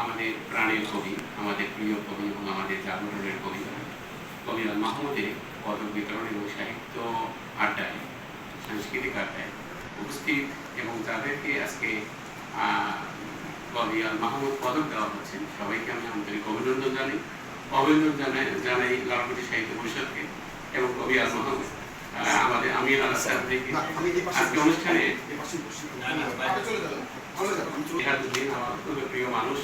আমাদের প্রাণের কবি, আমাদের প্রিয় কবি এবং আমাদের জাগরণের কবি কবি আল মাহমুদের পদক বিতরণ এবং সাহিত্য আড্ডায়, সাংস্কৃতিক আড্ডায় উপস্থিত এবং যাদেরকে আজকে কবি আল মাহমুদ পদক দেওয়া হচ্ছে সবাইকে আমি আন্তরিক অভিনন্দন জানাই লালকুটি সাহিত্য পরিষদকে এবং কবি আল মাহমুদ আমাদের আমির আল আসাদ থেকে আজকে অনুষ্ঠানে আমার খুব প্রিয় মানুষ।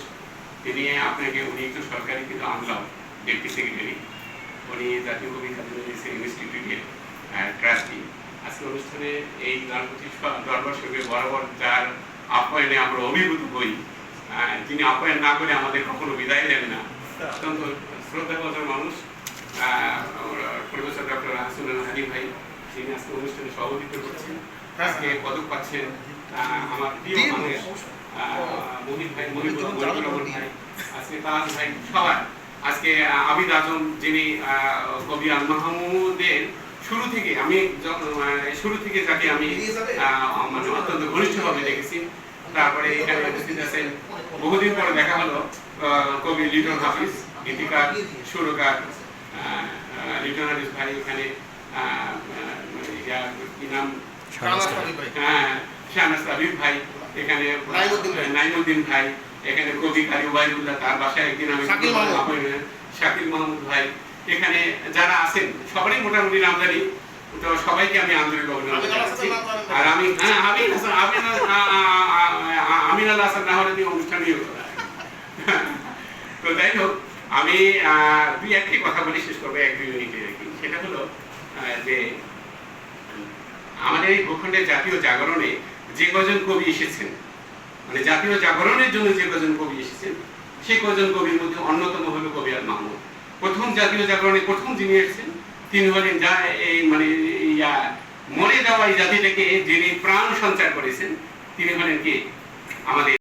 তিনি আপনাকে উনি একটু সরকারি কিন্তু আমলাও ডেপুটি সেক্রেটারি, উনি জাতীয় কবি কাজী ইনস্টিটিউটের ট্রাস্টি। আজকে অনুষ্ঠানে এই লালকুটি দরবার শরীফে বরাবর যার আপ্যায়নে আমরা অভিভূত হই, যিনি আপ্যায়ন না করে আমাদের কখনো বিদায় দেন না, অত্যন্ত শ্রদ্ধাভাজন মানুষ প্রফেসর ডক্টর হাসনুল হানি ভাই, তিনি আজকে অনুষ্ঠানে সভাপতিত্ব করছেন, আজকে পদক পাচ্ছেন আমার প্রিয় মানুষ মহিব ভাই, মহিবুর ভাই, আজকে তাজ ভাই, সবাই আজকে আবিদ আজম, যিনি কবি আল মাহমুদের শুরু থেকে যাকে আমি মানে অত্যন্ত ঘনিষ্ঠভাবে দেখেছি। তারপরে এখানে উপস্থিত আছেন, বহুদিন পরে দেখা হলো, কবি লিটন হাফিজ, গীতিকার, সুরকার লিটন হাফিজ ভাই, এখানে কি নাম, শাহনাজ তাবিব ভাই, এখানে নাইমুদ্দিন ভাই, এখানে কবি কারি ওবায়দুল্লাহ, তার বাসায় একদিন আমি শাকিল মাহমুদ ভাই, এখানে যারা আছেন সবারই মোটামুটি নাম জানি, তো সবাইকে আমি আন্তরিক অভিনন্দন জানাচ্ছি। আর আমি আমিন আল হাসান না হলে অনুষ্ঠানই হতো না। তো যাই হোক, আমি দুই একটি কথা বলে শেষ করবো, 1-2 মিনিটে আর কি। সেটা হলো যে আমাদের এই ভূখণ্ডের জাতীয় জাগরণে যে কজন কবি এসেছেন, মানে জাতীয় জাগরণের জন্য যে কজন কবি এসেছেন, সেই কজন কবির মধ্যে অন্যতম হলো কবি আল মাহমুদ। প্রথম জাতীয় জাগরণে প্রথম যিনি এসেছেন তিনি হলেন যা এই মানে মরে যাওয়া এই জাতিটাকে যিনি প্রাণ সঞ্চার করেছেন, তিনি হলেন কে, আমাদের